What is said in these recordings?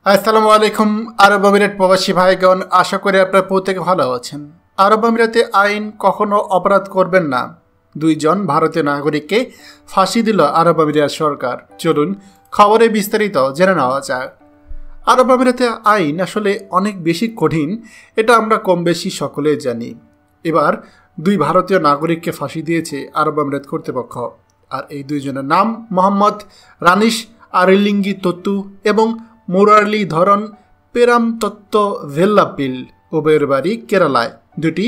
আসসালামু আলাইকুম। আরব আমিরাত প্রবাসী ভাইগণ, আশা করি আপনারা প্রত্যেকে ভালো আছেন। আরব আমিরাতে আইন কখনো অপরাধ করবেন না। 2 জন ভারতীয় নাগরিককে ফাঁসি দিল আরব আমিরাত সরকার। চলুন খবরে বিস্তারিত জেনে নেওয়া যাক। আরব আমিরাতে আইন আসলে অনেক বেশি কঠিন, এটা আমরা কম বেশি সকলেই জানি। এবার 2 ভারতীয় নাগরিককে ফাঁসি দিয়েছে আরব আমিরাত কর্তৃপক্ষ। আর এই 2 জনের নাম মোহাম্মদ রানিশ আরিলিঙ্গি তত্তু এবং মুরারলি ধরন পেরামতত্ত্ব ভেল্লাপিল। উভয়ের বাড়ি কেরালায়। 2টি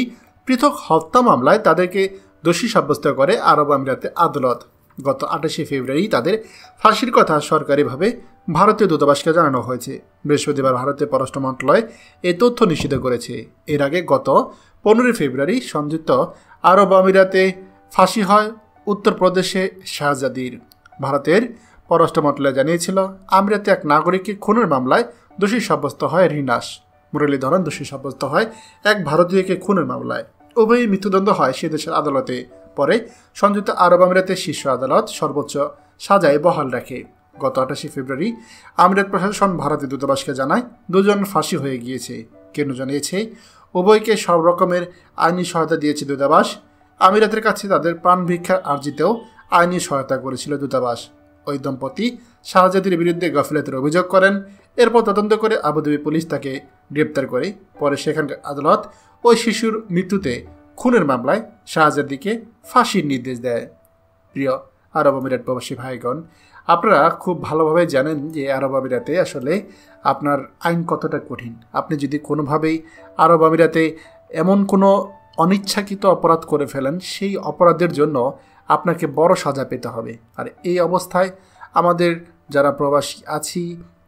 পৃথক হত্যা মামলায় তাদেরকে দোষী সাব্যস্ত করে আরব আমিরাতে আদালত। গত 28শে ফেব্রুয়ারি তাদের ফাঁসির কথা সরকারিভাবে ভারতীয় দূতাবাসকে জানানো হয়েছে। বৃহস্পতিবার ভারতীয় পররাষ্ট্র মন্ত্রণালয় এই তথ্য নিশ্চিত করেছে। এর আগে গত 15 ফেব্রুয়ারি সংযুক্ত আরব আমিরাতে ফাঁসি হয় উত্তরপ্রদেশে শাহজাদির। ভারতের পররাষ্ট্র মন্ত্রণালয় জানিয়েছিল, আমিরাতে এক নাগরিককে খুনের মামলায় দোষী সাব্যস্ত হয় রিনাস। মুরলীধরন দোষী সাব্যস্ত হয় এক ভারতীয়কে খুনের মামলায়। উভয়ই মৃত্যুদণ্ড হয় সে দেশের আদালতে। পরে সংযুক্ত আরব আমিরাতের শীর্ষ আদালত সর্বোচ্চ সাজায় বহাল রাখে। গত 28শে ফেব্রুয়ারি আমিরাত প্রশাসন ভারতীয় দূতাবাসকে জানায় 2 জন ফাঁসি হয়ে গিয়েছে। কেন জানিয়েছে, উভয়কে সব রকমের আইনি সহায়তা দিয়েছে দূতাবাস। আমিরাতের কাছে তাদের প্রাণ ভিক্ষা আর্জিতেও আইনি সহায়তা করেছিল দূতাবাস। ওই দম্পতি শাহজাদির বিরুদ্ধে গাফিলতির অভিযোগ করেন। এরপর তদন্ত করে আবুধাবি পুলিশ তাকে গ্রেপ্তার করে। পরে সেখানকার আদালত ওই শিশুর মৃত্যুতে খুনের মামলায় শাহজাদিকে ফাঁসির নির্দেশ দেয়। প্রিয় আরব আমিরাত প্রবাসী ভাইগণ, আপনারা খুব ভালোভাবে জানেন যে আরব আমিরাতে আসলে আপনার আইন কতটা কঠিন। আপনি যদি কোনোভাবেই আরব আমিরাতে এমন কোনো অনিচ্ছাকৃত অপরাধ করে ফেলেন, সেই অপরাধের জন্য আপনাকে বড় সাজা পেতে হবে। আর এই অবস্থায় আমাদের যারা প্রবাসী আছি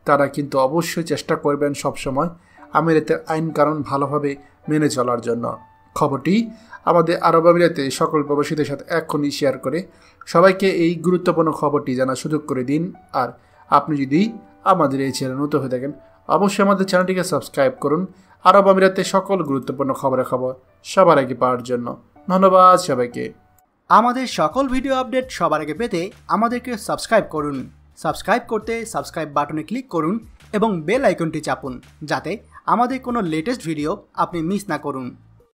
তারা কিন্তু অবশ্যই চেষ্টা করবেন সবসময় আমিরাতের আইন কানুন ভালোভাবে মেনে চলার জন্য। খবরটি আমাদের আরব আমিরাতে সকল প্রবাসীদের সাথে এখনই শেয়ার করে সবাইকে এই গুরুত্বপূর্ণ খবরটি জানার সুযোগ করে দিন। আর আপনি যদি আমাদের এই চ্যানেল নতুন হয়ে থাকেন, অবশ্যই আমাদের চ্যানেলটিকে সাবস্ক্রাইব করুন আরব আমিরাতে সকল গুরুত্বপূর্ণ খবর সবার আগে পাওয়ার জন্য। ধন্যবাদ সবাইকে। আমাদের সকল ভিডিও আপডেট সবার আগে পেতে আমাদেরকে সাবস্ক্রাইব করুন। সাবস্ক্রাইব করতে সাবস্ক্রাইব বাটনে ক্লিক করুন এবং বেল আইকনটি চাপুন, যাতে আমাদের কোনো লেটেস্ট ভিডিও আপনি মিস না করুন।